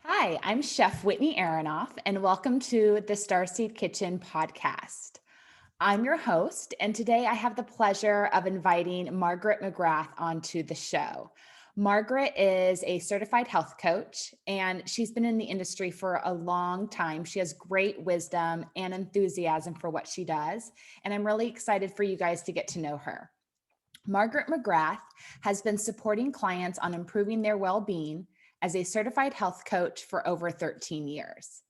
Hi, I'm Chef Whitney Aronoff, and welcome to the Starseed Kitchen podcast. I'm your host, and today I have the pleasure of inviting Margaret McGrath onto the show. Margaret is a certified health coach, and she's been in the industry for a long time. She has great wisdom and enthusiasm for what she does, and I'm really excited for you guys to get to know her. Margaret McGrath has been supporting clients on improving their well-being as a certified health coach for over 13 years.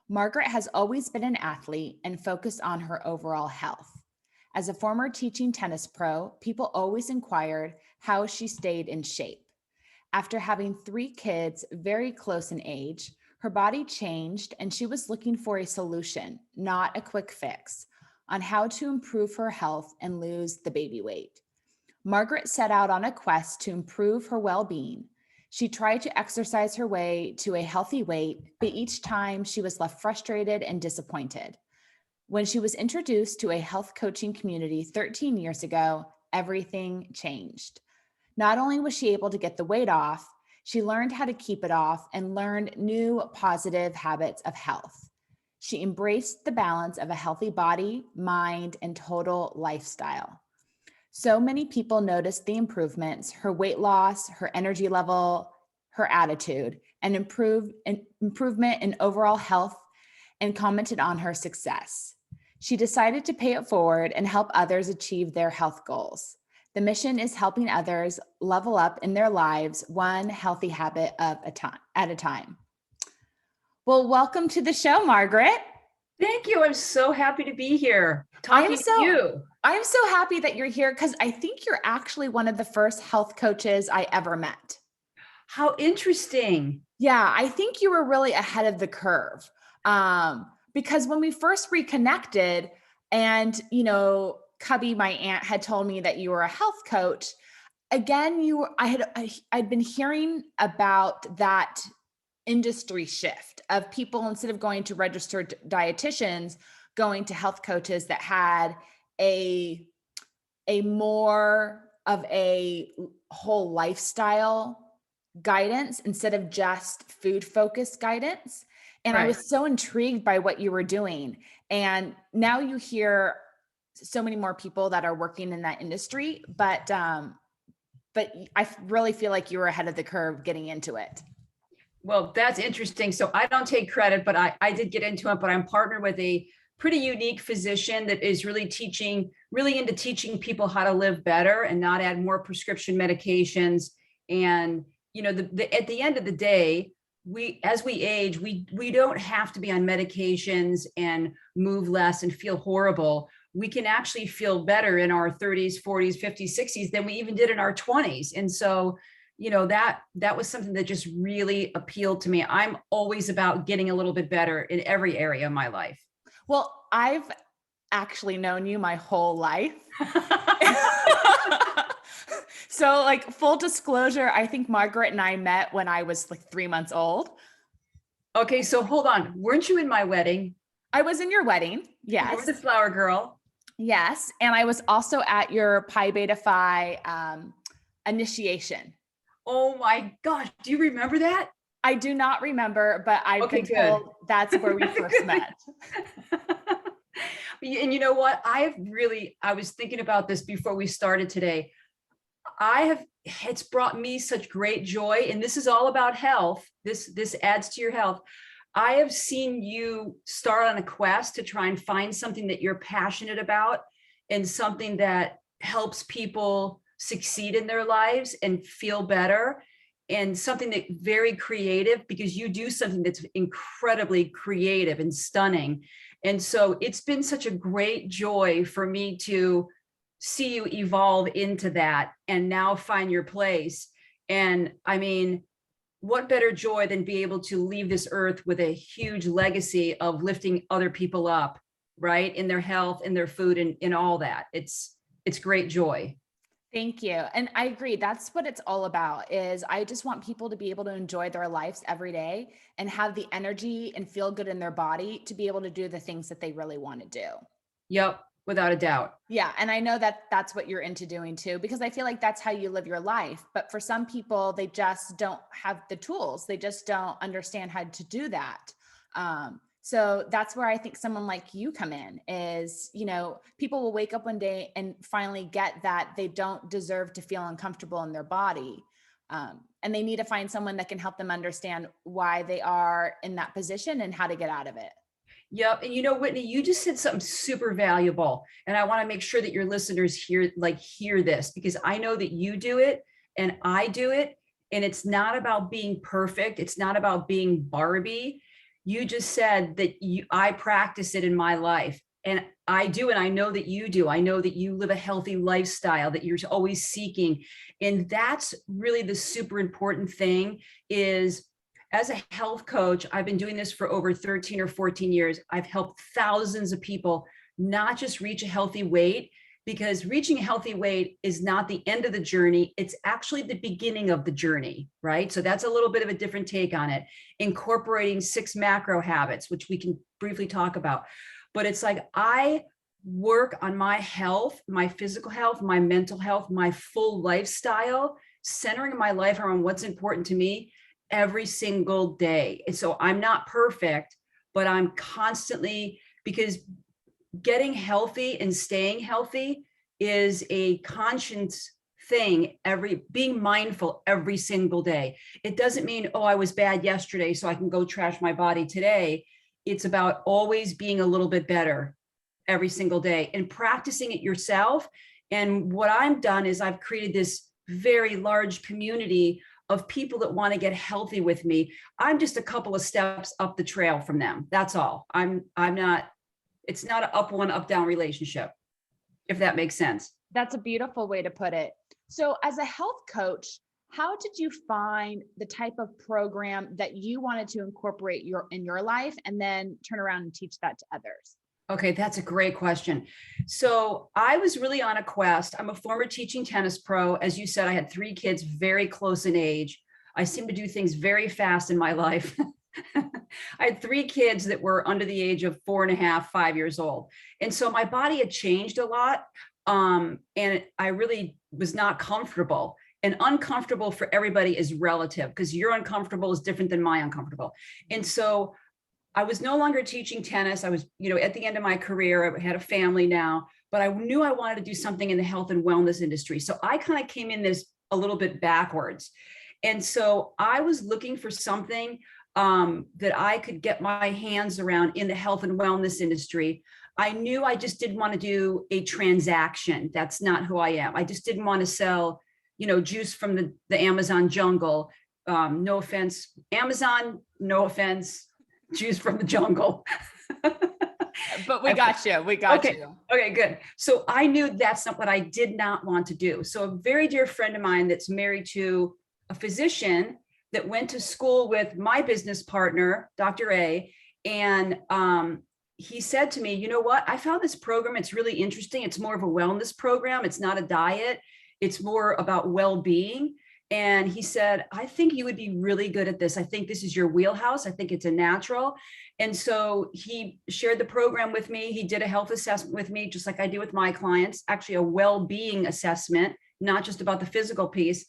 Margaret has always been an athlete and focused on her overall health. As a former teaching tennis pro, people always inquired how she stayed in shape. After having 3 kids very close in age, her body changed and she was looking for a solution, not a quick fix, on how to improve her health and lose the baby weight. Margaret set out on a quest to improve her well-being. She tried to exercise her way to a healthy weight, but each time she was left frustrated and disappointed. When she was introduced to a health coaching community 13 years ago, everything changed. Not only was she able to get the weight off, she learned how to keep it off and learned new positive habits of health. She embraced the balance of a healthy body, mind, and total lifestyle. So many people noticed the improvements, her weight loss, her energy level, her attitude, and improvement in overall health, and commented on her success. She decided to pay it forward and help others achieve their health goals. The mission is helping others level up in their lives, one healthy habit at a time. Well, welcome to the show, Margaret. Thank you. I'm so happy to be here talking to you. I'm so happy that you're here because I think you're actually one of the first health coaches I ever met. How interesting. Yeah, I think you were really ahead of the curve. Because when we first reconnected and, Cubby, my aunt, had told me that you were a health coach, again, I'd been hearing about that industry shift of people, instead of going to registered dietitians, going to health coaches that had a more of a whole lifestyle guidance instead of just food focused guidance. And Right. I was so intrigued by what you were doing. And now you hear so many more people that are working in that industry, but I really feel like you were ahead of the curve getting into it. Well, that's interesting. So I don't take credit, but I did get into it, but I'm partnered with a pretty unique physician that is really into teaching people how to live better and not add more prescription medications. And, at the end of the day, as we age, we don't have to be on medications and move less and feel horrible. We can actually feel better in our 30s, 40s, 50s, 60s than we even did in our 20s. And so, that was something that just really appealed to me. I'm always about getting a little bit better in every area of my life. Well, I've actually known you my whole life. So, like, full disclosure, I think Margaret and I met when I was like 3 months old. Okay, so hold on. Weren't you in my wedding? I was in your wedding. Yes. You were the flower girl. Yes. And I was also at your Pi Beta Phi initiation. Oh my gosh. Do you remember that? I do not remember, but I've been told that's where we first met. And you know what? I was thinking about this before we started today. It's brought me such great joy, and this is all about health. This adds to your health. I have seen you start on a quest to try and find something that you're passionate about and something that helps people succeed in their lives and feel better, and something that very creative, because you do something that's incredibly creative and stunning. And so it's been such a great joy for me to see you evolve into that and now find your place. And I mean, what better joy than be able to leave this earth with a huge legacy of lifting other people up, right? In their health, in their food, and in all that. It's great joy. Thank you. And I agree. That's what it's all about. Is I just want people to be able to enjoy their lives every day and have the energy and feel good in their body to be able to do the things that they really want to do. Yep. Without a doubt. Yeah. And I know that that's what you're into doing too, because I feel like that's how you live your life. But for some people, they just don't have the tools. They just don't understand how to do that. So that's where I think someone like you come in is, people will wake up one day and finally get that they don't deserve to feel uncomfortable in their body. And they need to find someone that can help them understand why they are in that position and how to get out of it. Yep. And Whitney, you just said something super valuable. And I want to make sure that your listeners hear this, because I know that you do it and I do it. And it's not about being perfect. It's not about being Barbie. You just said that I practice it in my life. And I do. And I know that you do. I know that you live a healthy lifestyle, that you're always seeking. And that's really the super important thing is, as a health coach, I've been doing this for over 13 or 14 years. I've helped thousands of people not just reach a healthy weight, because reaching a healthy weight is not the end of the journey. It's actually the beginning of the journey, right? So that's a little bit of a different take on it. Incorporating 6 macro habits, which we can briefly talk about. But it's like I work on my health, my physical health, my mental health, my full lifestyle, centering my life around what's important to me every single day. And so I'm not perfect, but I'm constantly, because getting healthy and staying healthy is a conscious thing, being mindful every single day. It doesn't mean, oh, I was bad yesterday, so I can go trash my body today. It's about always being a little bit better every single day and practicing it yourself. And what I've done is I've created this very large community of people that want to get healthy with me. I'm just a couple of steps up the trail from them. That's all. I'm not, it's not an up one, up down relationship, if that makes sense. That's a beautiful way to put it. So as a health coach, how did you find the type of program that you wanted to incorporate in your life and then turn around and teach that to others? Okay, that's a great question. So I was really on a quest. I'm a former teaching tennis pro. As you said, I had 3 kids very close in age. I seem to do things very fast in my life. I had 3 kids that were under the age of 4.5, 5 years old. And so my body had changed a lot. And I really was not comfortable. And uncomfortable for everybody is relative, because your uncomfortable is different than my uncomfortable. And so I was no longer teaching tennis. I was, at the end of my career. I had a family now, but I knew I wanted to do something in the health and wellness industry. So I kind of came in this a little bit backwards. And so I was looking for something that I could get my hands around in the health and wellness industry. I knew I just didn't want to do a transaction. That's not who I am. I just didn't want to sell, juice from the Amazon jungle. No offense, Amazon, no offense. Juice from the jungle. But we got you. We got you. Okay, good. So I knew that's not what I did not want to do. So a very dear friend of mine that's married to a physician that went to school with my business partner, Dr. A, and he said to me, you know what? I found this program. It's really interesting. It's more of a wellness program. It's not a diet. It's more about well-being. And he said, I think you would be really good at this. I think this is your wheelhouse. I think it's a natural. And so he shared the program with me. He did a health assessment with me, just like I do with my clients, actually a well-being assessment, not just about the physical piece.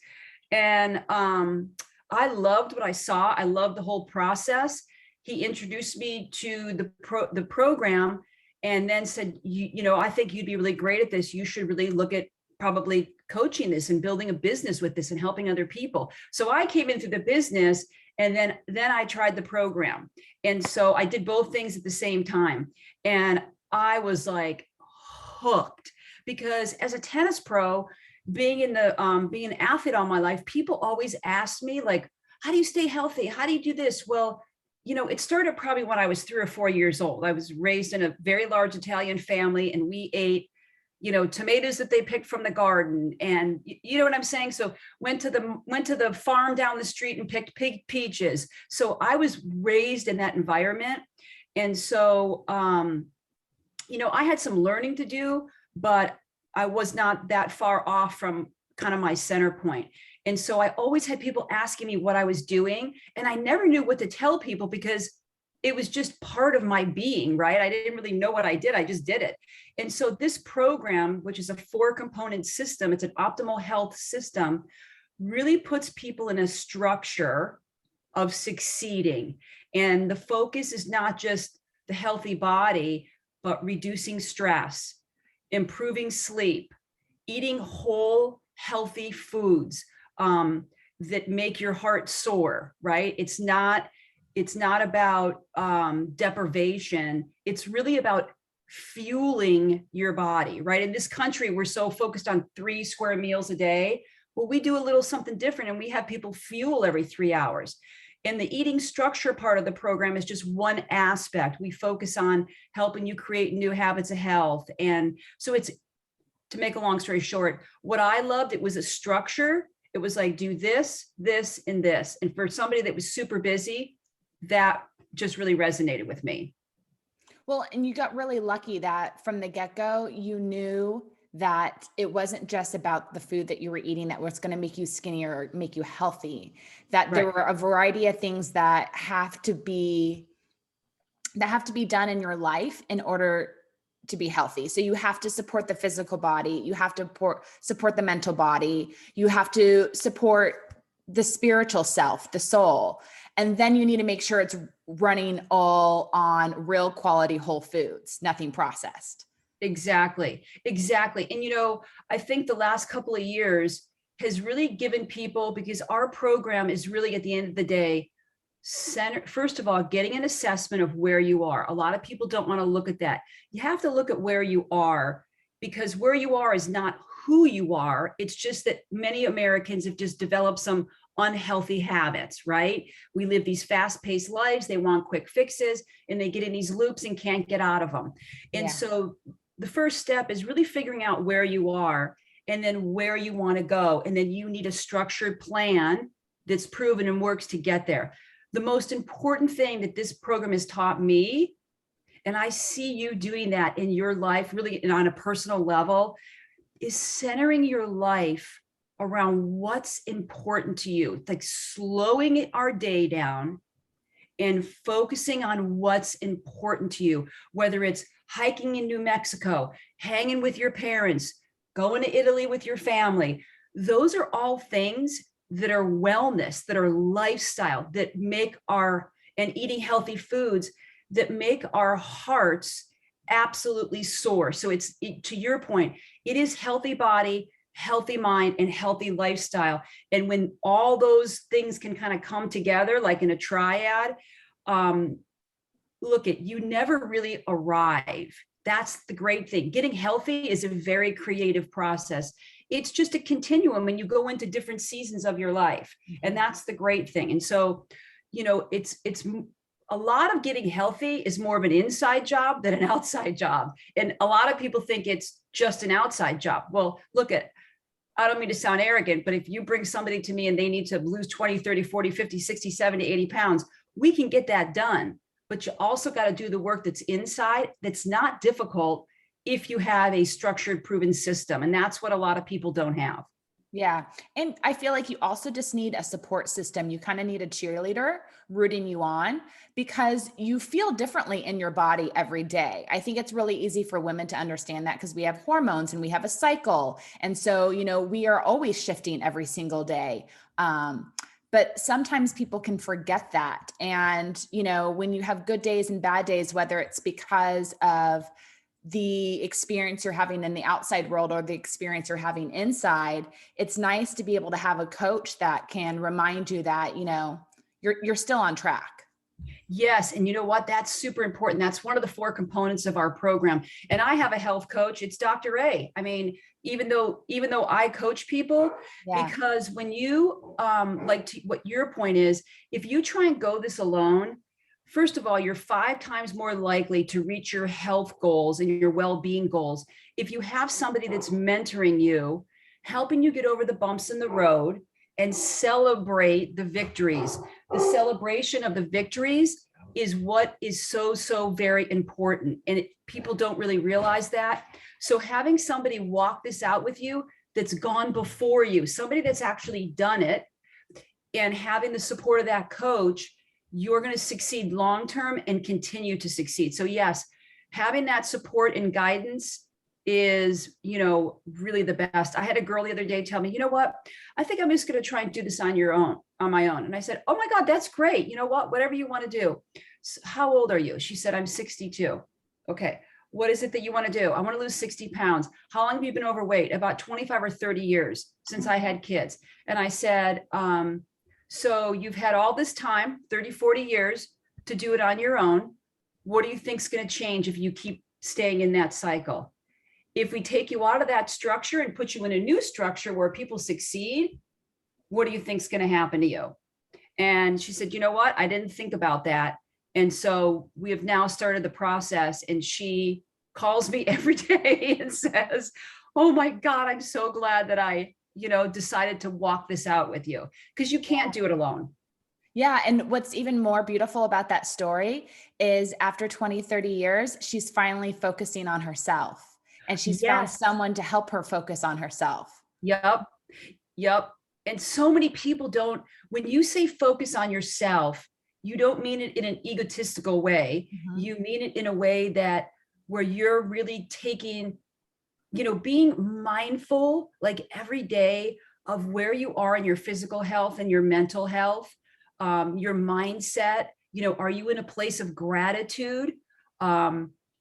And I loved what I saw. I loved the whole process. He introduced me to the program and then said, I think you'd be really great at this. You should really look at probably coaching this and building a business with this and helping other people. So I came into the business and then I tried the program. And so I did both things at the same time. And I was like hooked, because as a tennis pro, being an athlete all my life, people always ask me like, how do you stay healthy? How do you do this? Well, it started probably when I was 3 or 4 years old. I was raised in a very large Italian family, and we ate tomatoes that they picked from the garden, and you know what I'm saying? So went to the farm down the street and picked peaches. So I was raised in that environment. And so, I had some learning to do, but I was not that far off from kind of my center point. And so I always had people asking me what I was doing, and I never knew what to tell people, because it was just part of my being, right? I didn't really know what I did. I just did it. And so this program, which is a 4-component system, it's an optimal health system, really puts people in a structure of succeeding. And the focus is not just the healthy body, but reducing stress, improving sleep, eating whole, healthy foods that make your heart soar, right? It's not about deprivation. It's really about fueling your body, right? In this country, we're so focused on 3 square meals a day. Well, we do a little something different, and we have people fuel every 3 hours. And the eating structure part of the program is just one aspect. We focus on helping you create new habits of health. And so it's, to make a long story short, what I loved, it was a structure. It was like, do this, this, and this. And for somebody that was super busy, that just really resonated with me. Well, and you got really lucky that from the get-go, you knew that it wasn't just about the food that you were eating that was going to make you skinnier or make you healthy, that Right. there were a variety of things that have to be done in your life in order to be healthy. So you have to support the physical body, you have to support the mental body, you have to support the spiritual self, the soul. And then you need to make sure it's running all on real quality whole foods, nothing processed. Exactly. And, I think the last couple of years has really given people, because our program is really, at the end of the day, first of all, getting an assessment of where you are. A lot of people don't want to look at that. You have to look at where you are, because where you are is not who you are. It's just that many Americans have just developed some unhealthy habits, right? We live these fast-paced lives. They want quick fixes, and they get in these loops and can't get out of them. And so the first step is really figuring out where you are and then where you want to go. And then you need a structured plan that's proven and works to get there. The most important thing that this program has taught me, and I see you doing that in your life, really on a personal level, is centering your life around what's important to you. It's like slowing our day down and focusing on what's important to you, whether it's hiking in New Mexico, hanging with your parents, going to Italy with your family. Those are all things that are wellness, that are lifestyle, that make and eating healthy foods that make our hearts absolutely soar. So it's, to your point, it is healthy body, healthy mind, and healthy lifestyle. And when all those things can kind of come together, like in a triad, you never really arrive. That's the great thing. Getting healthy is a very creative process. It's just a continuum, and you go into different seasons of your life. And that's the great thing. And so, it's a lot of getting healthy is more of an inside job than an outside job. And a lot of people think it's just an outside job. Well, I don't mean to sound arrogant, but if you bring somebody to me and they need to lose 20, 30, 40, 50, 60, 70, 80 pounds, we can get that done. But you also got to do the work that's inside, that's not difficult if you have a structured, proven system. And that's what a lot of people don't have. Yeah. And I feel like you also just need a support system. You kind of need a cheerleader rooting you on, because you feel differently in your body every day. I think it's really easy for women to understand that, because we have hormones and we have a cycle. And so, we are always shifting every single day. But sometimes people can forget that. And, when you have good days and bad days, whether it's because of the experience you're having in the outside world or the experience you're having inside, it's nice to be able to have a coach that can remind you that, you're still on track. Yes. And you know what? That's super important. That's one of the 4 components of our program. And I have a health coach. It's Dr. A. I mean, even though I coach people, because when you, what your point is, if you try and go this alone, first of all, you're 5 times more likely to reach your health goals and your well-being goals if you have somebody that's mentoring you, helping you get over the bumps in the road and celebrate the victories. The celebration of the victories is what is so, so very important. And people don't really realize that. So having somebody walk this out with you that's gone before you, somebody that's actually done it, and having the support of that coach you're going to succeed long-term and continue to succeed. So yes, having that support and guidance is, really the best. I had a girl the other day tell me, you know what, I think I'm just going to try and do this on my own. And I said, oh my God, that's great. You know what, whatever you want to do. So how old are you? She said, I'm 62. Okay. What is it that you want to do? I want to lose 60 pounds. How long have you been overweight? About 25 or 30 years since I had kids. And I said, so you've had all this time, 30, 40 years to do it on your own. What do you think is going to change if you keep staying in that cycle? If we take you out of that structure and put you in a new structure where people succeed, what do you think is going to happen to you? And she said, you know what? I didn't think about that. And so we have now started the process, and she calls me every day and says, oh my God, I'm so glad that I, decided to walk this out with you, because you can't do it alone. Yeah. And what's even more beautiful about that story is after 20, 30 years, she's finally focusing on herself, and she's found someone to help her focus on herself. Yep. And so many people don't, when you say focus on yourself, you don't mean it in an egotistical way. Mm-hmm. You mean it in a way where you're really taking, being mindful, like every day, of where you are in your physical health and your mental health, your mindset. Are you in a place of gratitude?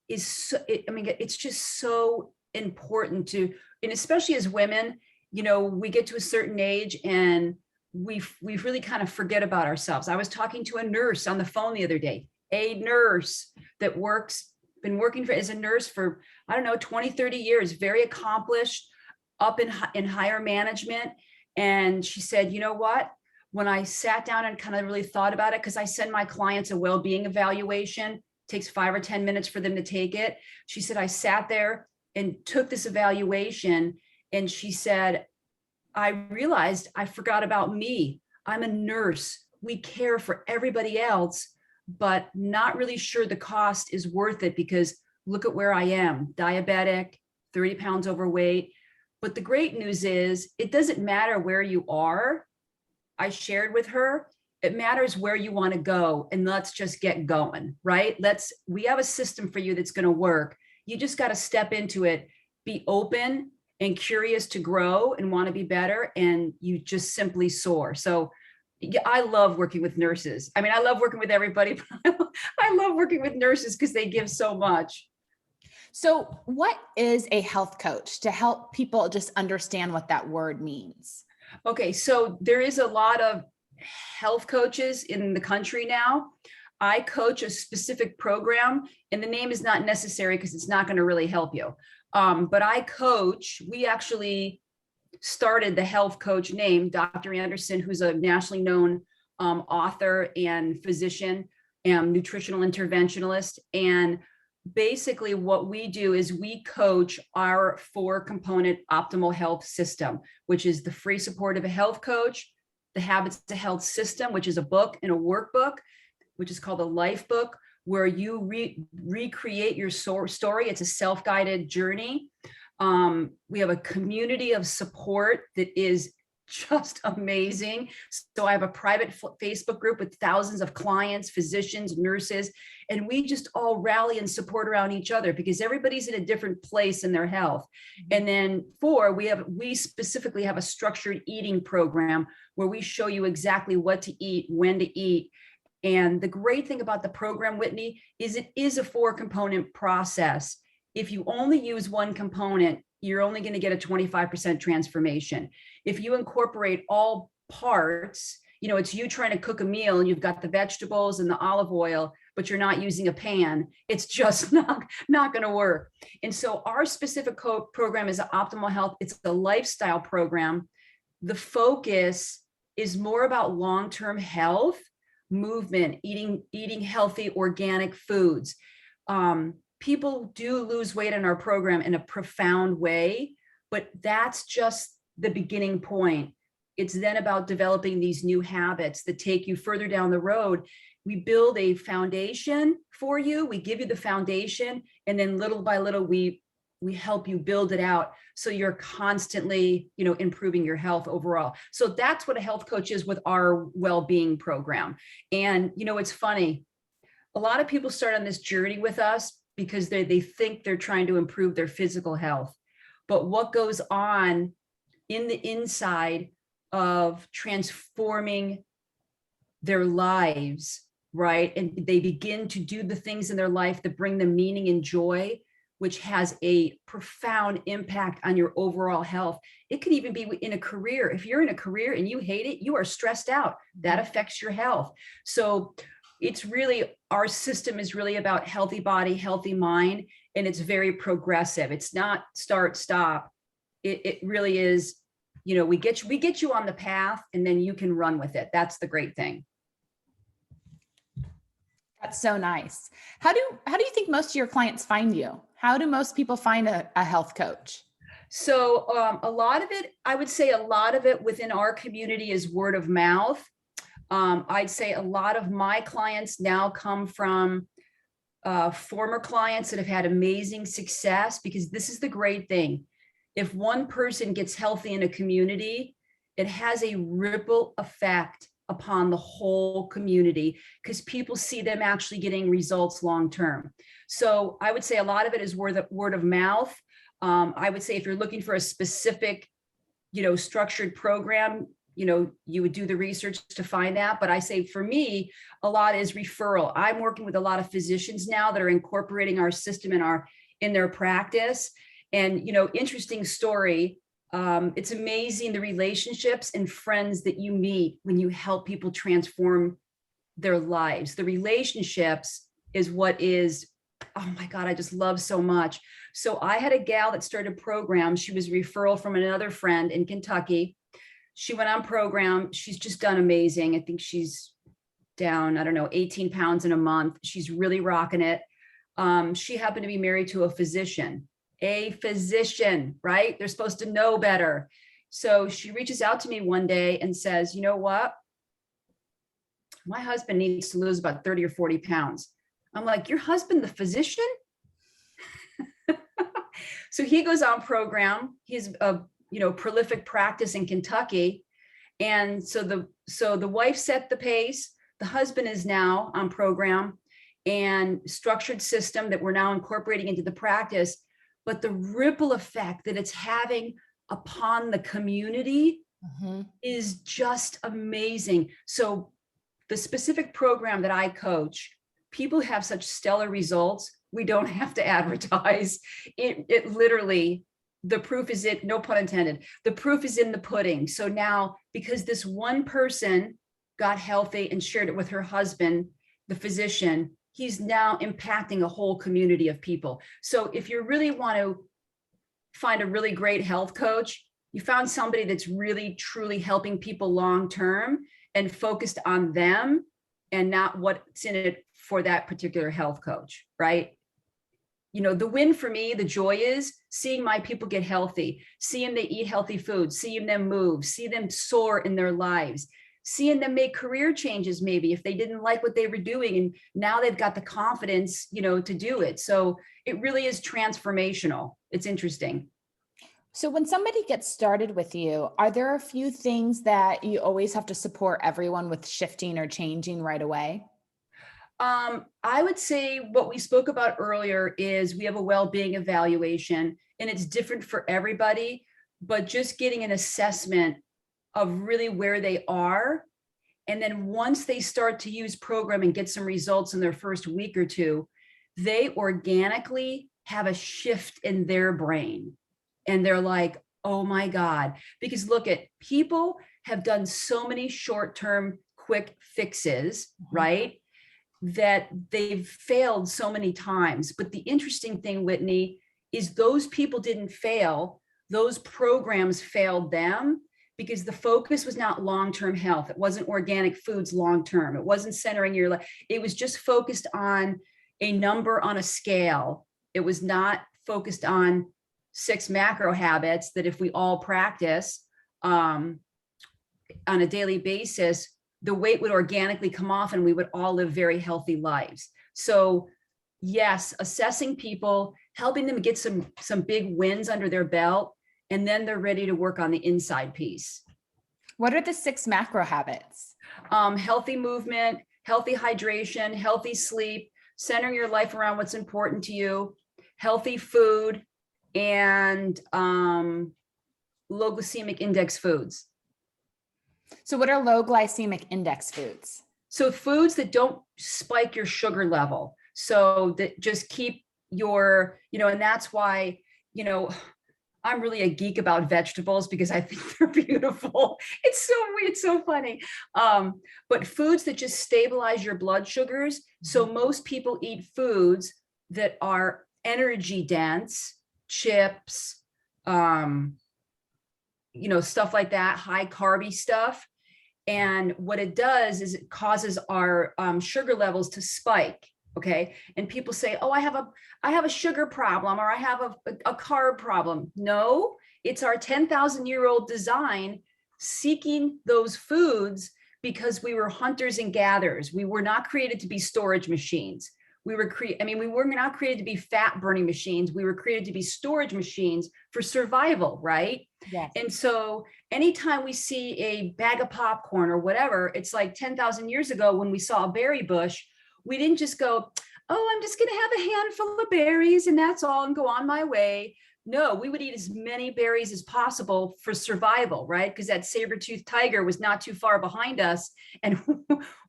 It's just so important to, and especially as women, we get to a certain age and we really kind of forget about ourselves. I was talking to a nurse on the phone the other day, a nurse that been working as a nurse for, 20, 30 years, very accomplished, up in higher management. And she said, you know what, when I sat down and kind of really thought about it, because I send my clients a well-being evaluation, it takes 5 or 10 minutes for them to take it. She said, I sat there and took this evaluation, and she said, I realized I forgot about me. I'm a nurse. We care for everybody else, but not really sure the cost is worth it, because look at where I am, diabetic, 30 pounds overweight. But the great news is it doesn't matter where you are. I shared with her, it matters where you want to go, and let's just get going, right? We have a system for you that's going to work. You just got to step into it, be open and curious to grow and want to be better, and you just simply soar. So I love working with nurses. I mean, I love working with everybody, but I love working with nurses because they give so much. So what is a health coach, to help people just understand what that word means? Okay, so there is a lot of health coaches in the country now. I coach a specific program, and the name is not necessary because it's not going to really help you. But I coach, we actually started the health coach name, Dr. Anderson, who's a nationally known author and physician and nutritional interventionalist. And basically what we do is we coach our 4-component optimal health system, which is the free support of a health coach, the habits to health system, which is a book and a workbook, which is called a life book, where you recreate your story. It's a self-guided journey. We have a community of support that is just amazing. So I have a private Facebook group with thousands of clients, physicians, nurses, and we just all rally and support around each other because everybody's in a different place in their health. And then 4, we specifically have a structured eating program where we show you exactly what to eat, when to eat. And the great thing about the program, Whitney, is it is a 4-component process. If you only use one component, you're only going to get a 25% transformation. If you incorporate all parts, it's you trying to cook a meal and you've got the vegetables and the olive oil, but you're not using a pan, it's just not going to work. And so our specific program is an optimal health. It's a lifestyle program. The focus is more about long-term health, movement, eating healthy organic foods. People do lose weight in our program in a profound way, but that's just the beginning point. It's then about developing these new habits that take you further down the road. We build a foundation for you. We give you the foundation, and then little by little, we we help you build it out so you're constantly, improving your health overall. So that's what a health coach is with our well-being program. And, it's funny. A lot of people start on this journey with us because they think they're trying to improve their physical health. But what goes on in the inside of transforming their lives, right? And they begin to do the things in their life that bring them meaning and joy, which has a profound impact on your overall health. It could even be in a career. If you're in a career and you hate it, you are stressed out. That affects your health. So it's really, our system is really about healthy body, healthy mind, and it's very progressive. It's not start, stop. It really is, we get you on the path and then you can run with it. That's the great thing. That's so nice. How do you think most of your clients find you? How do most people find a health coach? So a lot of it, I would say a lot of it within our community is word of mouth. I'd say a lot of my clients now come from former clients that have had amazing success, because this is the great thing. If one person gets healthy in a community, it has a ripple effect upon the whole community, because people see them actually getting results long-term. So I would say a lot of it is word of mouth. I would say if you're looking for a specific, structured program, you would do the research to find that. But I say for me, a lot is referral. I'm working with a lot of physicians now that are incorporating our system in their practice. And, interesting story. It's amazing the relationships and friends that you meet when you help people transform their lives. The relationships is what is, oh my God, I just love so much. So I had a gal that started a program. She was a referral from another friend in Kentucky. She went on program. She's just done amazing. I think she's down, 18 pounds in a month. She's really rocking it. She happened to be married to a physician, right? They're supposed to know better. So she reaches out to me one day and says, you know what? My husband needs to lose about 30 or 40 pounds. I'm like, your husband, the physician? So he goes on program. He's a prolific practice in Kentucky. And so the wife set the pace. The husband is now on program and structured system that we're now incorporating into the practice. But the ripple effect that it's having upon the community is just amazing. So the specific program that I coach, people have such stellar results. We don't have to advertise. It literally, the proof is it, no pun intended, the proof is in the pudding. So now, because this one person got healthy and shared it with her husband, the physician, he's now impacting a whole community of people. So if you really want to find a really great health coach, you found somebody that's really, truly helping people long-term and focused on them and not what's in it for that particular health coach, right? The win for me, the joy is seeing my people get healthy, seeing they eat healthy food, seeing them move, see them soar in their lives, seeing them make career changes, maybe if they didn't like what they were doing and now they've got the confidence, to do it. So it really is transformational. It's interesting. So when somebody gets started with you, are there a few things that you always have to support everyone with shifting or changing right away? I would say what we spoke about earlier is we have a well-being evaluation, and it's different for everybody, but just getting an assessment of really where they are. And then once they start to use program and get some results in their first week or two, they organically have a shift in their brain. And they're like, oh my God, because look at people have done so many short-term quick fixes, right? That they've failed so many times. But the interesting thing, Whitney, is those people didn't fail. Those programs failed them because the focus was not long-term health. It wasn't organic foods long-term. It wasn't centering your life. It was just focused on a number on a scale. It was not focused on 6 macro habits that if we all practice on a daily basis, the weight would organically come off and we would all live very healthy lives. So yes, assessing people, helping them get some big wins under their belt, and then they're ready to work on the inside piece. What are the 6 macro habits? Healthy movement, healthy hydration, healthy sleep, centering your life around what's important to you, healthy food, and low glycemic index foods. So what are low glycemic index foods? So foods that don't spike your sugar level. So that just keep your, and that's why, I'm really a geek about vegetables because I think they're beautiful. It's so funny. But foods that just stabilize your blood sugars. So most people eat foods that are energy dense, chips, stuff like that, high carby stuff. And what it does is it causes our sugar levels to spike. Okay. And people say, oh, I have a sugar problem, or I have a carb problem. No, it's our 10,000-year-old design seeking those foods because we were hunters and gatherers. We were not created to be storage machines. We were not created to be fat burning machines. We were created to be storage machines for survival, right? Yes. And so anytime we see a bag of popcorn or whatever, it's like 10,000 years ago when we saw a berry bush, we didn't just go, oh, I'm just going to have a handful of berries and that's all and go on my way. No, we would eat as many berries as possible for survival, right? Because that saber-toothed tiger was not too far behind us and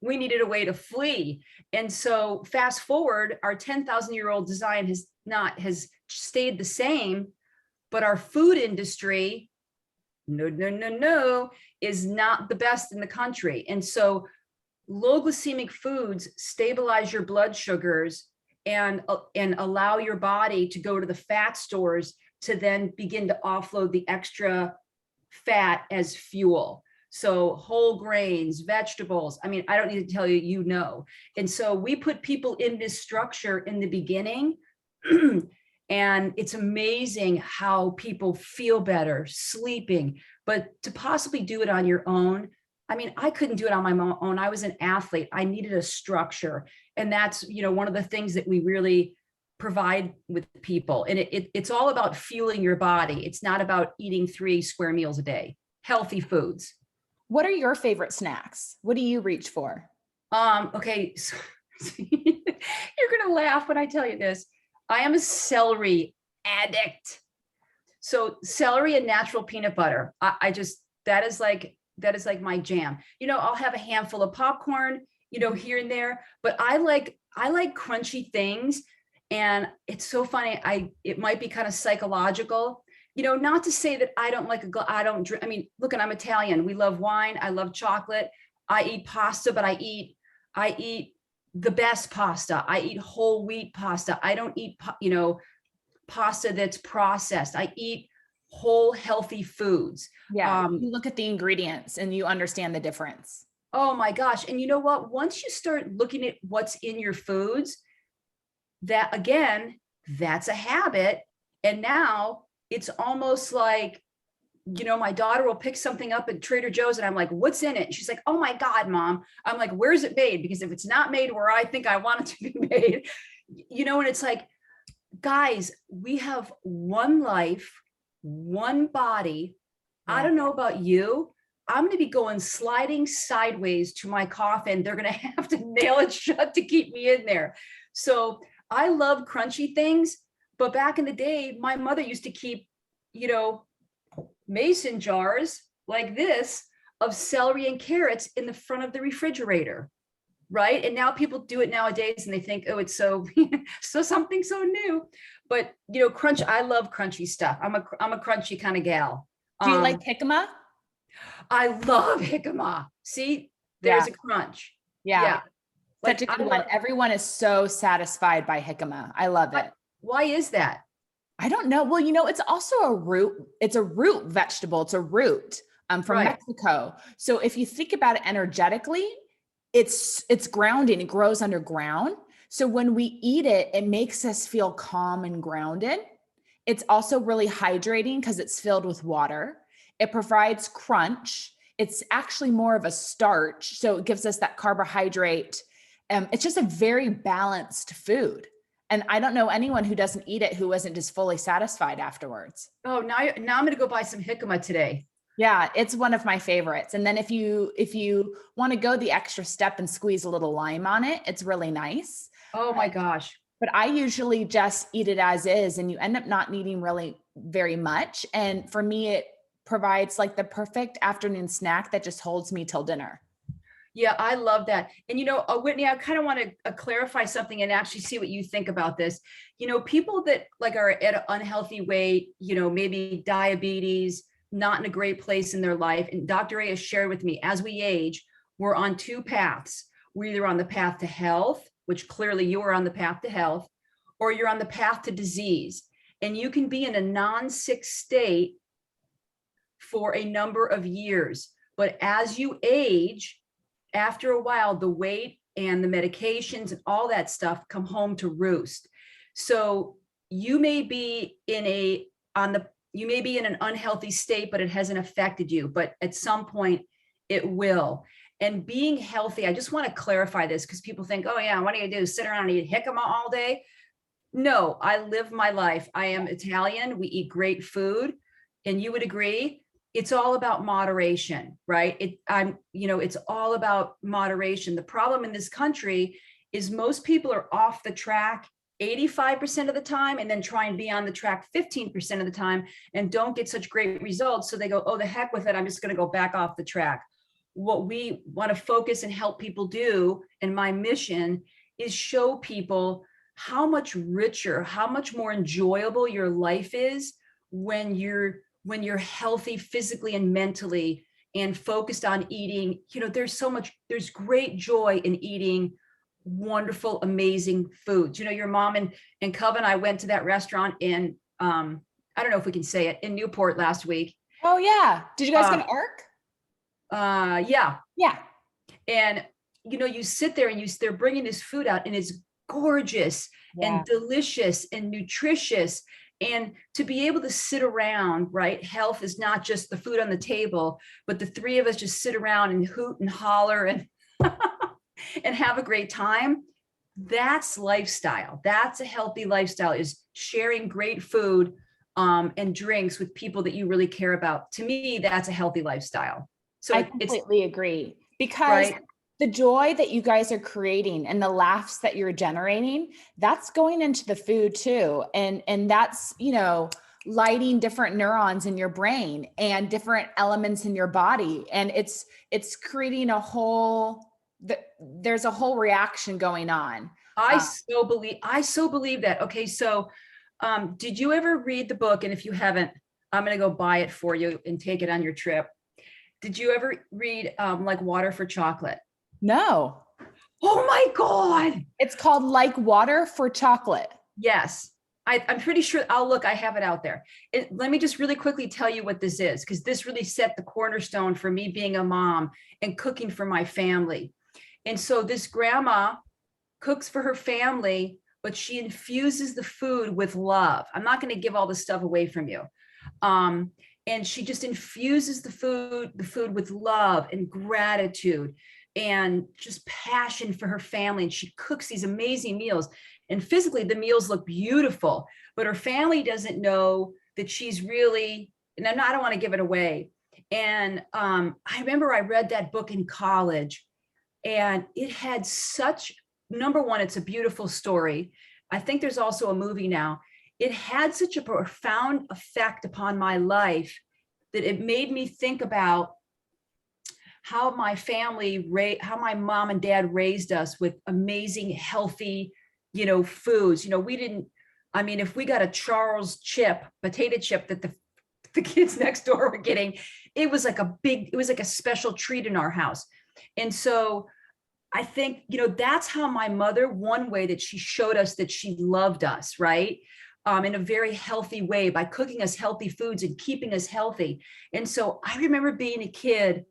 we needed a way to flee. And so fast forward, our 10,000-year-old design has stayed the same, but our food industry, no, is not the best in the country. And so low glycemic foods stabilize your blood sugars and allow your body to go to the fat stores to then begin to offload the extra fat as fuel. So whole grains, vegetables, I don't need to tell you, And so we put people in this structure in the beginning and it's amazing how people feel better sleeping, but to possibly do it on your own, I couldn't do it on my own. I was an athlete. I needed a structure. And that's, one of the things that we really provide with people. And it's all about fueling your body. It's not about eating 3 square meals a day, healthy foods. What are your favorite snacks? What do you reach for? Okay. So, you're going to laugh when I tell you this. I am a celery addict. So celery and natural peanut butter. That is like my jam. I'll have a handful of popcorn, here and there, but I like crunchy things. And it's so funny. It might be kind of psychological, not to say that I don't drink. Look, I'm Italian. We love wine. I love chocolate. I eat pasta, but I eat the best pasta. I eat whole wheat pasta. I don't eat, pasta that's processed. I eat whole healthy foods. Yeah. You look at the ingredients and you understand the difference. Oh my gosh. And you know what? Once you start looking at what's in your foods, that's a habit. And now it's almost like, my daughter will pick something up at Trader Joe's and I'm like, what's in it? And she's like, oh my God, Mom. I'm like, where's it made? Because if it's not made where I think I want it to be made, and it's like, guys, we have one life, one body. Yeah. I don't know about you. I'm going to be going sliding sideways to my coffin. They're going to have to nail it shut to keep me in there. So I love crunchy things, but back in the day, my mother used to keep, mason jars like this of celery and carrots in the front of the refrigerator. Right. And now people do it nowadays and they think, oh, it's so something so new. But, crunch, I love crunchy stuff. I'm a crunchy kind of gal. Do you like jicama? I love jicama. See, there's a crunch. Yeah. Such a good one. Everyone is so satisfied by jicama. I love it. Why is that? I don't know. Well, it's also a root. It's a root vegetable. It's a root from Mexico. So if you think about it energetically, it's grounding. It grows underground. So when we eat it, it makes us feel calm and grounded. It's also really hydrating because it's filled with water. It provides crunch. It's actually more of a starch. So it gives us that carbohydrate. It's just a very balanced food. And I don't know anyone who doesn't eat it who wasn't just fully satisfied afterwards. Oh, now I'm going to go buy some jicama today. Yeah, it's one of my favorites. And then if you want to go the extra step and squeeze a little lime on it, it's really nice. Oh my gosh. But I usually just eat it as is, and you end up not needing really very much. And for me, it provides like the perfect afternoon snack that just holds me till dinner. Yeah, I love that. And, Whitney, I kind of want to clarify something and actually see what you think about this. People that like are at an unhealthy weight, maybe diabetes, not in a great place in their life. And Dr. A has shared with me, as we age, we're on two paths. We're either on the path to health, which clearly you are on the path to health, or you're on the path to disease. And you can be in a non-sick state for a number of years. But as you age, after a while, the weight and the medications and all that stuff come home to roost. So you may be in an unhealthy state, but it hasn't affected you. But at some point, it will. And being healthy, I just want to clarify this because people think, oh yeah, what do you do? Sit around and eat jicama all day? No, I live my life. I am Italian. We eat great food. And you would agree, it's all about moderation, right? It's all about moderation. The problem in this country is most people are off the track 85% of the time and then try and be on the track 15% of the time and don't get such great results. So they go, oh, the heck with it. I'm just going to go back off the track. What we want to focus and help people do, and my mission is show people how much richer, how much more enjoyable your life is when you're healthy physically and mentally and focused on eating. There's great joy in eating wonderful, amazing foods. Your mom and Cub and I went to that restaurant in, I don't know if we can say it, in Newport last week. Oh yeah. Did you guys go to ARC? Yeah. Yeah. And, you sit there and they're bringing this food out and it's gorgeous and delicious and nutritious. And to be able to sit around, right? Health is not just the food on the table, but the three of us just sit around and hoot and holler and and have a great time. That's lifestyle. That's a healthy lifestyle, is sharing great food and drinks with people that you really care about. To me, that's a healthy lifestyle. So I completely agree, because right? the joy that you guys are creating and the laughs that you're generating, that's going into the food too. And that's, lighting different neurons in your brain and different elements in your body. And it's creating there's a whole reaction going on. I so believe that. Okay. So, did you ever read the book? And if you haven't, I'm going to go buy it for you and take it on your trip. Did you ever read, Like Water for Chocolate? No. Oh my God. It's called Like Water for Chocolate. Yes. I'm pretty sure. I have it out there. Let me just really quickly tell you what this is, because this really set the cornerstone for me being a mom and cooking for my family. And so this grandma cooks for her family, but she infuses the food with love. I'm not going to give all this stuff away from you. And she just infuses the food with love and gratitude and just passion for her family. And she cooks these amazing meals. And physically, the meals look beautiful, but her family doesn't know that she's really, and I don't want to give it away. And I remember I read that book in college, and it had such, number one, it's a beautiful story. I think there's also a movie now. It had such a profound effect upon my life that it made me think about how my mom and dad raised us with amazing, healthy, foods. If we got a Charles potato chip that the kids next door were getting, it was like a special treat in our house. And so I think, that's how my mother, one way that she showed us that she loved us, right? In a very healthy way, by cooking us healthy foods and keeping us healthy. And so I remember being a kid,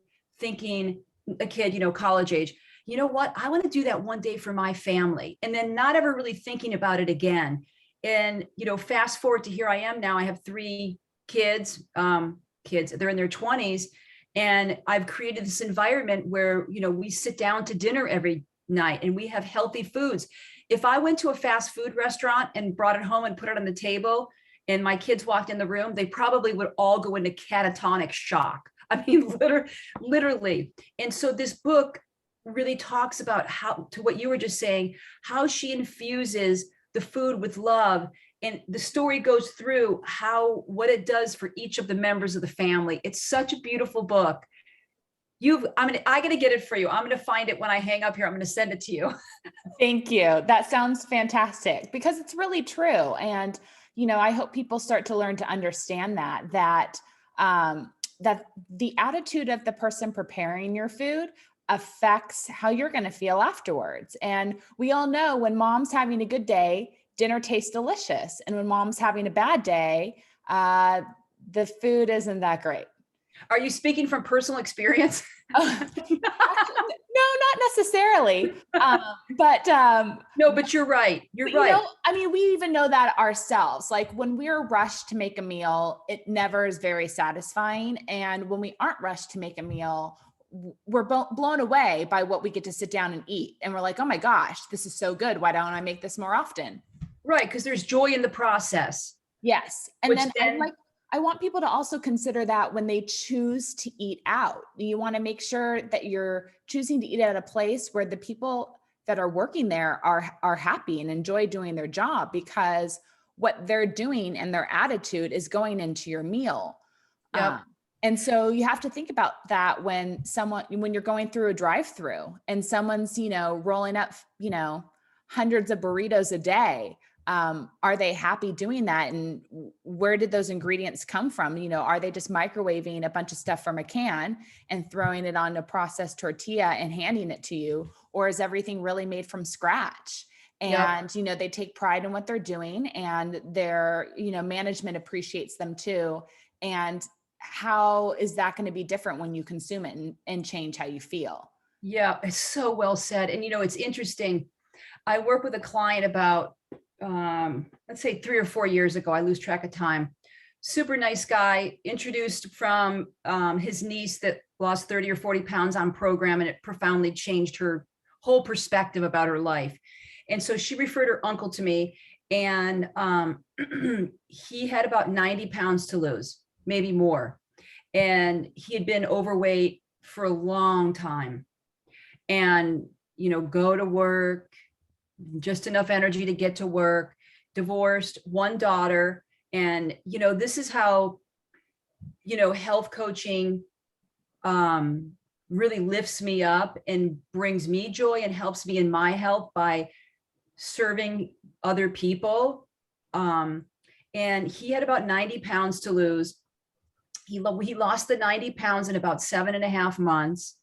college age, you know what? I want to do that one day for my family. And then not ever really thinking about it again. And, fast forward to here I am now. I have 3 kids, they're in their 20s. And I've created this environment where, we sit down to dinner every night, and we have healthy foods. If I went to a fast food restaurant and brought it home and put it on the table, and my kids walked in the room, they probably would all go into catatonic shock. I mean, literally. And so this book really talks about how, to what you were just saying, how she infuses the food with love. And the story goes through what it does for each of the members of the family. It's such a beautiful book. I gotta get it for you. I'm gonna find it when I hang up here. I'm gonna send it to you. Thank you. That sounds fantastic because it's really true. And, I hope people start to learn to understand that the attitude of the person preparing your food affects how you're going to feel afterwards. And we all know when mom's having a good day, dinner tastes delicious. And when mom's having a bad day, the food isn't that great. Are you speaking from personal experience? Actually, no, not necessarily. But no, but you're right. You're right. We even know that ourselves. Like when we're rushed to make a meal, it never is very satisfying. And when we aren't rushed to make a meal, we're blown away by what we get to sit down and eat. And we're like, oh my gosh, this is so good. Why don't I make this more often? Right. Because there's joy in the process. Yes. And then I want people to also consider that when they choose to eat out, you want to make sure that you're choosing to eat at a place where the people that are working there are happy and enjoy doing their job, because what they're doing and their attitude is going into your meal. Yep. And so you have to think about that when you're going through a drive-through and someone's, rolling up, hundreds of burritos a day. Are they happy doing that? And where did those ingredients come from? Are they just microwaving a bunch of stuff from a can and throwing it on a processed tortilla and handing it to you? Or is everything really made from scratch? And, yep. They take pride in what they're doing, and their, management appreciates them too. And how is that going to be different when you consume it and change how you feel? Yeah, it's so well said. And, it's interesting. I work with a client about, let's say 3 or 4 years ago. I lose track of time. Super nice guy, introduced from his niece that lost 30 or 40 pounds on program, and it profoundly changed her whole perspective about her life. And so she referred her uncle to me, and he had about 90 pounds to lose, maybe more. And he had been overweight for a long time, and, go to work, just enough energy to get to work, divorced, 1 daughter. And, this is how, health coaching really lifts me up and brings me joy and helps me in my health by serving other people. And he had about 90 pounds to lose. He lost the 90 pounds in about 7.5 months,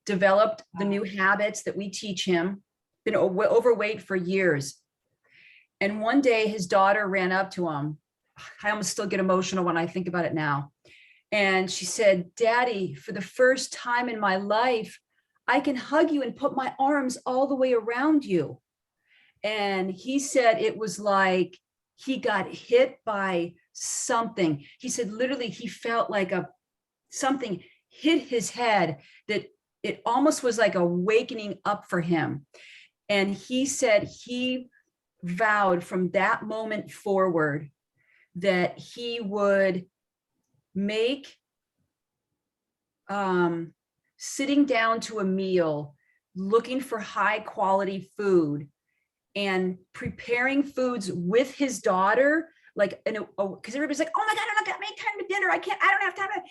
developed the new habits that we teach him, been overweight for years. And one day his daughter ran up to him. I almost still get emotional when I think about it now. And she said, "Daddy, for the first time in my life, I can hug you and put my arms all the way around you." And he said it was like he got hit by something. He said literally he felt like something hit his head, that it almost was like a wakening up for him. And he said he vowed from that moment forward that he would make sitting down to a meal, looking for high quality food and preparing foods with his daughter, like, because everybody's like, "Oh my God, I'm not gonna make time to dinner. I don't have time."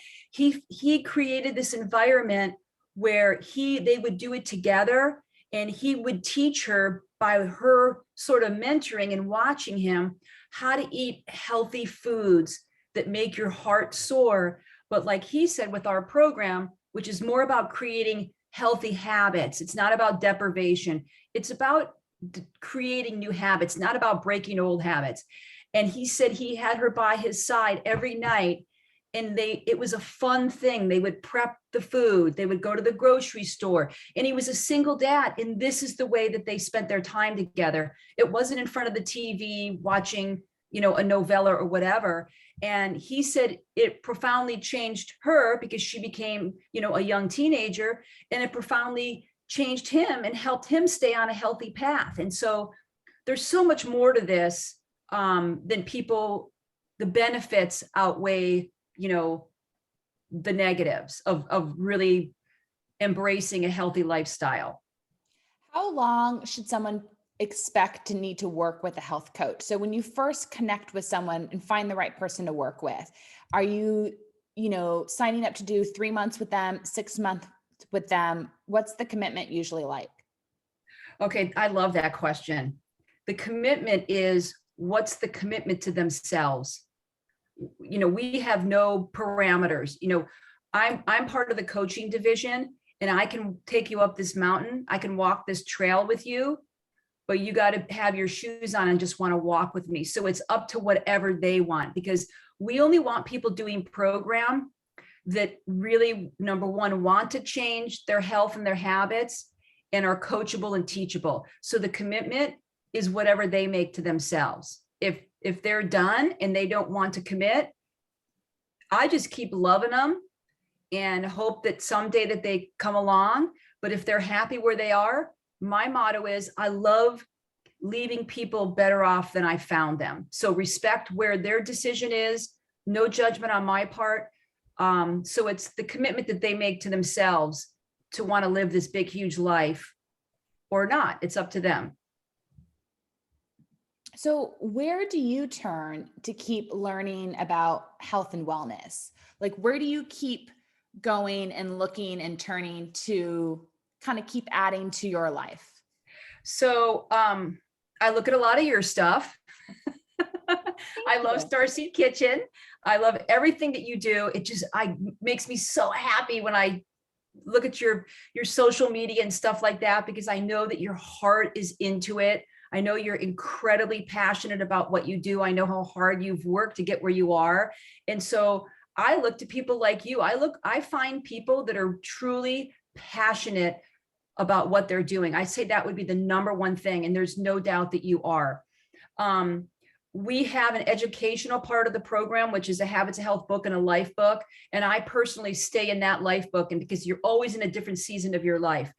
He created this environment where they would do it together, and he would teach her by her sort of mentoring and watching him how to eat healthy foods that make your heart soar. But like he said, with our program, which is more about creating healthy habits, it's not about deprivation. It's about creating new habits, not about breaking old habits. And he said he had her by his side every night, and it was a fun thing. They would prep the food. They would go to the grocery store, and he was a single dad. And this is the way that they spent their time together. It wasn't in front of the TV watching, a novella or whatever. And he said it profoundly changed her because she became, a young teenager, and it profoundly changed him and helped him stay on a healthy path. And so there's so much more to this than people, the benefits outweigh, the negatives of really embracing a healthy lifestyle. How long should someone expect to need to work with a health coach? So when you first connect with someone and find the right person to work with, are you, signing up to do 3 months with them, 6 months with them? What's the commitment usually like? Okay, I love that question. The commitment is, what's the commitment to themselves? We have no parameters. I'm part of the coaching division, and I can take you up this mountain. I can walk this trail with you, but you got to have your shoes on and just want to walk with me. So it's up to whatever they want, because we only want people doing program that really, number one, want to change their health and their habits and are coachable and teachable. So the commitment is whatever they make to themselves. If they're done and they don't want to commit, I just keep loving them and hope that someday that they come along. But if they're happy where they are, my motto is, I love leaving people better off than I found them. So respect where their decision is, no judgment on my part. So it's the commitment that they make to themselves to want to live this big, huge life or not. It's up to them. So where do you turn to keep learning about health and wellness? Like, where do you keep going and looking and turning to kind of keep adding to your life? So I look at a lot of your stuff. I love Starseed Kitchen. I love everything that you do. It just makes me so happy when I look at your social media and stuff like that, because I know that your heart is into it. I know you're incredibly passionate about what you do. I know how hard you've worked to get where you are. And so I look to people like you. I find people that are truly passionate about what they're doing. I say that would be the number one thing. And there's no doubt that you are. We have an educational part of the program, which is a Habits of Health book and a life book. And I personally stay in that life book, and because you're always in a different season of your life.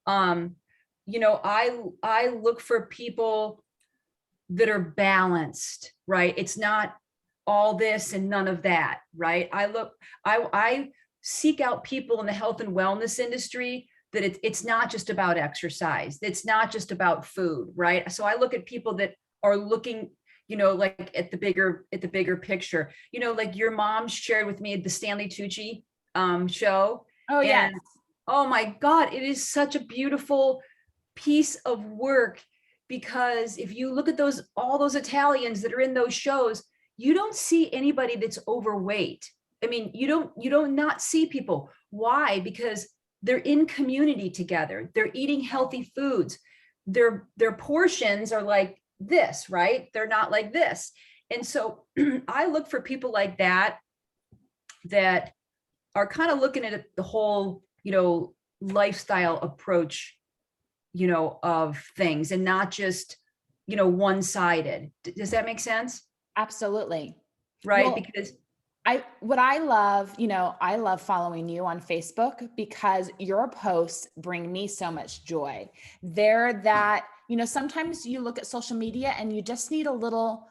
I look for people that are balanced, right? It's not all this and none of that, right? I seek out people in the health and wellness industry that it's not just about exercise. It's not just about food, right? So I look at people that are looking, like at the bigger picture, like your mom shared with me the Stanley Tucci show. Oh, yes. And, oh my God, it is such a beautiful piece of work, because if you look at all those Italians that are in those shows, you don't see anybody that's overweight. I mean, you don't not see people. Why? Because they're in community together. They're eating healthy foods. Their portions are like this, right? They're not like this. And so I look for people like that are kind of looking at the whole, lifestyle approach, of things, and not just, one-sided. Does that make sense? Absolutely. Right. Well, because I love following you on Facebook, because your posts bring me so much joy. They're that, sometimes you look at social media and you just need a little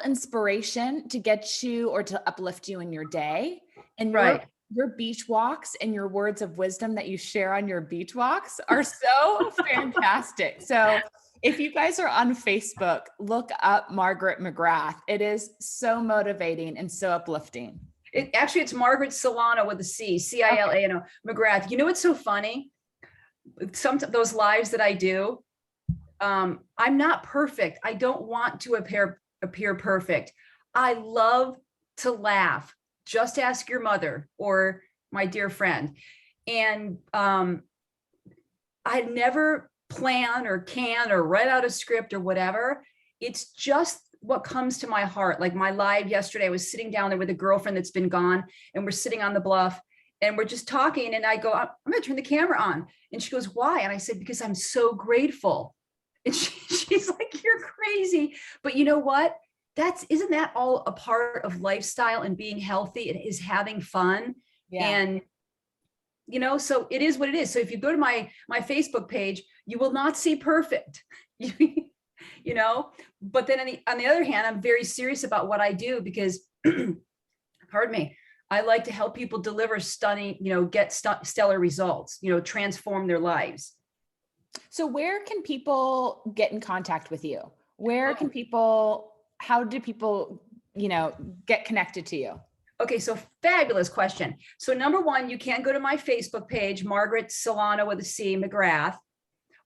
inspiration to get you or to uplift you in your day. And right. your beach walks and your words of wisdom that you share on your beach walks are so fantastic. So if you guys are on Facebook, look up Margaret McGrath. It is so motivating and so uplifting. It's Margaret Solano with a C, Cilano, okay. McGrath. You know what's so funny? Those lives that I do, I'm not perfect. I don't want to appear perfect. I love to laugh. Just ask your mother or my dear friend. And I never plan or can or write out a script or whatever. It's just what comes to my heart. Like my live yesterday, I was sitting down there with a girlfriend that's been gone, and we're sitting on the bluff and we're just talking. And I go, I'm going to turn the camera on. And she goes, why? And I said, because I'm so grateful. And she's like, you're crazy. But you know what? Isn't that all a part of lifestyle and being healthy? It is having fun. Yeah. And So it is what it is. So if you go to my Facebook page, you will not see perfect, but then on the other hand, I'm very serious about what I do because, pardon me, I like to help people deliver stunning, get stellar results, transform their lives. So where can people get in contact with you? How do people, get connected to you? Okay, so fabulous question. So number one, you can go to my Facebook page, Margaret Solano with a C, McGrath,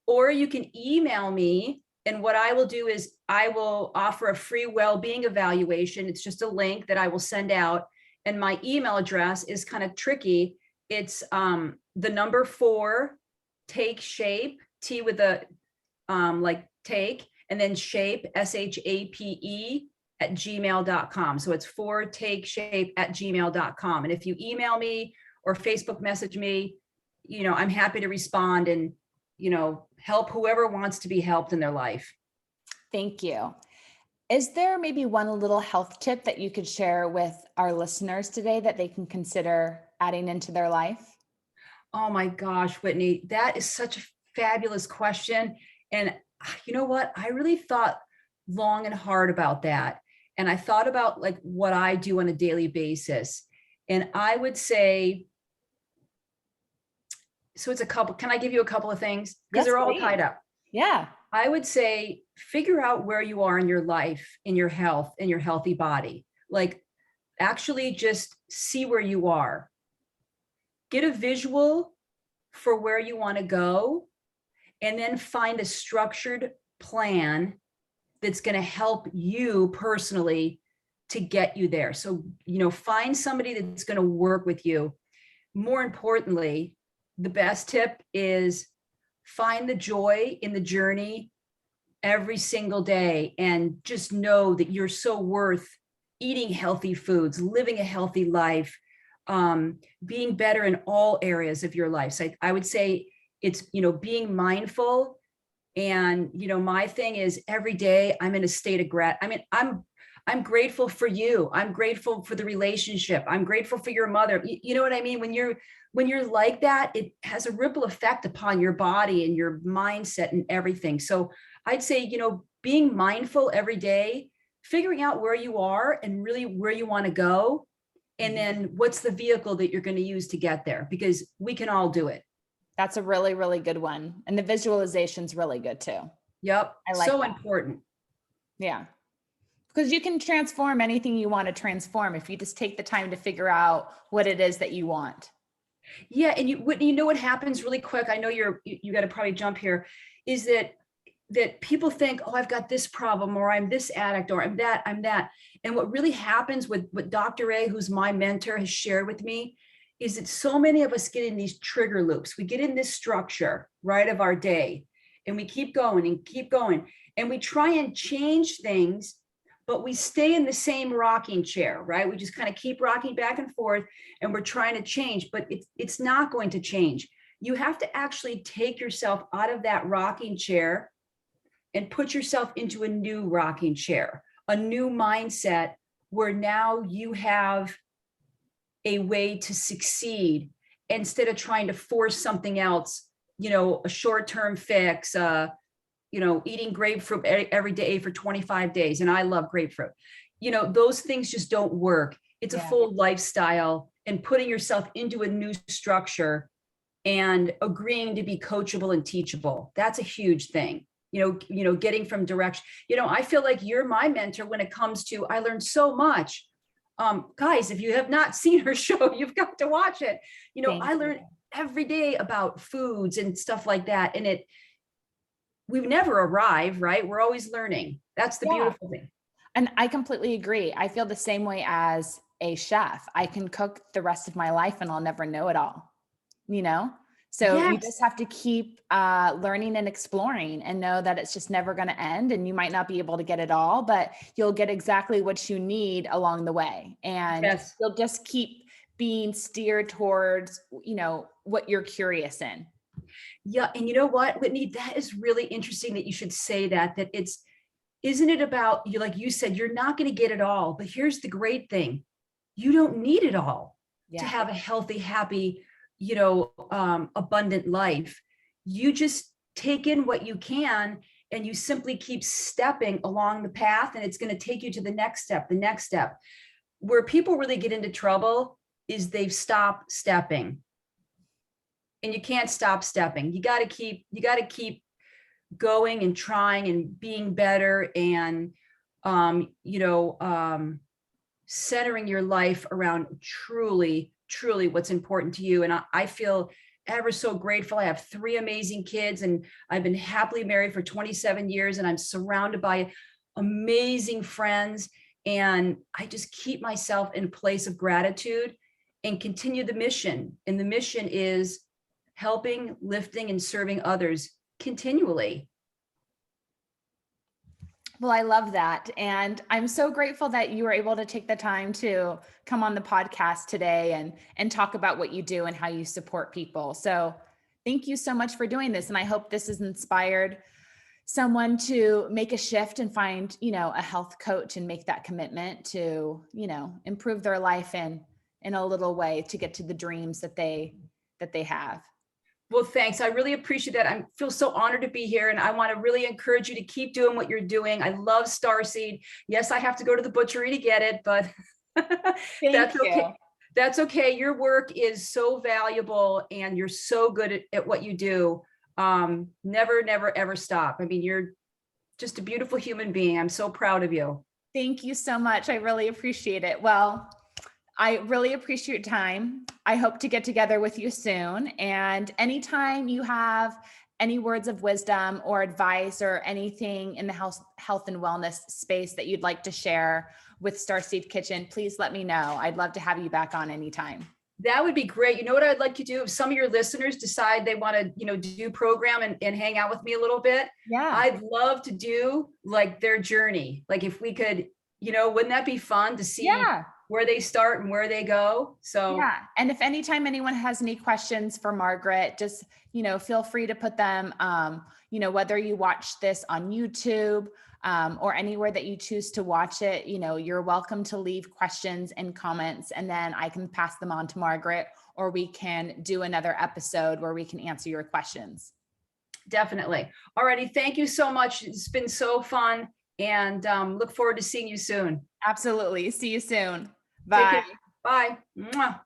or you can email me. And what I will do is I will offer a free well-being evaluation. It's just a link that I will send out. And my email address is kind of tricky. It's the number 4, take shape, T with a like take, and then shape, SHAPE @gmail.com. So it's 4takeshape@gmail.com. And if you email me or Facebook message me, I'm happy to respond and, help whoever wants to be helped in their life. Thank you. Is there maybe one little health tip that you could share with our listeners today that they can consider adding into their life? Oh my gosh, Whitney, that is such a fabulous question. And you know what? I really thought long and hard about that. And I thought about like what I do on a daily basis. And I would say, so it's a couple, can I give you a couple of things? Because they're all tied up. Yeah. I would say, figure out where you are in your life, in your health, in your healthy body. Like actually just see where you are. Get a visual for where you want to go, and then find a structured plan that's going to help you personally to get you there. So, find somebody that's going to work with you. More importantly, the best tip is find the joy in the journey every single day, and just know that you're so worth eating healthy foods, living a healthy life, being better in all areas of your life. So I would say it's, being mindful. And, my thing is every day I'm in a state of gratitude. I'm grateful for you. I'm grateful for the relationship. I'm grateful for your mother. You know what I mean? When you're like that, it has a ripple effect upon your body and your mindset and everything. So I'd say, being mindful every day, figuring out where you are and really where you want to go. And then what's the vehicle that you're going to use to get there? Because we can all do it. That's a really, really good one. And the visualization's really good too. Yep. I like so that. Important. Yeah. Because you can transform anything you want to transform if you just take the time to figure out what it is that you want. Yeah. And you know what happens really quick? I know you got to probably jump here, is that people think, oh, I've got this problem, or I'm this addict, or I'm that. And what really happens with what Dr. A, who's my mentor, has shared with me, is that so many of us get in these trigger loops. We get in this structure, right, of our day, and we keep going, and we try and change things, but we stay in the same rocking chair, right? We just kind of keep rocking back and forth, and we're trying to change, but it's not going to change. You have to actually take yourself out of that rocking chair and put yourself into a new rocking chair, a new mindset where now you have a way to succeed instead of trying to force something else, a short-term fix, eating grapefruit every day for 25 days. And I love grapefruit. Those things just don't work. It's a full lifestyle, and putting yourself into a new structure and agreeing to be coachable and teachable. That's a huge thing. Getting from direction. I feel like you're my mentor when it comes to, I learned so much. Guys, if you have not seen her show, you've got to watch it. I learn every day about foods and stuff like that. And we never arrive, right? We're always learning. That's the beautiful thing. And I completely agree. I feel the same way as a chef. I can cook the rest of my life and I'll never know it all, So you just have to keep learning and exploring, and know that it's just never going to end, and you might not be able to get it all, but you'll get exactly what you need along the way. And you'll just keep being steered towards, what you're curious in. Yeah. And you know what, Whitney, that is really interesting that you should say that isn't it about you? Like you said, you're not going to get it all, but here's the great thing. You don't need it all to have a healthy, happy, abundant life. You just take in what you can, and you simply keep stepping along the path, and it's going to take you to the next step, the next step. Where people really get into trouble is they've stopped stepping. And you can't stop stepping. You got to keep going and trying and being better, and centering your life around truly what's important to you. And I feel ever so grateful. I have 3 amazing kids, and I've been happily married for 27 years, and I'm surrounded by amazing friends. And I just keep myself in a place of gratitude and continue the mission. And the mission is helping, lifting, and serving others continually. Well, I love that. And I'm so grateful that you were able to take the time to come on the podcast today and talk about what you do and how you support people. So thank you so much for doing this. And I hope this has inspired someone to make a shift and find, a health coach and make that commitment to, improve their life in a little way to get to the dreams that they have. Well, thanks. I really appreciate that. I feel so honored to be here, and I want to really encourage you to keep doing what you're doing. I love Starseed. Yes, I have to go to the butchery to get it, but that's okay. That's okay. Your work is so valuable, and you're so good at what you do. Never, ever stop. I mean, you're just a beautiful human being. I'm so proud of you. Thank you so much. I really appreciate it. Well, I really appreciate your time. I hope to get together with you soon. And anytime you have any words of wisdom or advice or anything in the health and wellness space that you'd like to share with Starseed Kitchen, please let me know. I'd love to have you back on anytime. That would be great. You know what I'd like to do? If some of your listeners decide they want to, do program and hang out with me a little bit, yeah, I'd love to do like their journey. Like if we could, wouldn't that be fun to see where they start and where they go? So yeah. And if anytime anyone has any questions for Margaret, just, feel free to put them, whether you watch this on YouTube, or anywhere that you choose to watch it, you're welcome to leave questions and comments, and then I can pass them on to Margaret, or we can do another episode where we can answer your questions. Definitely. Alrighty. Thank you so much. It's been so fun, and look forward to seeing you soon. Absolutely. See you soon. Bye. Bye. Mwah.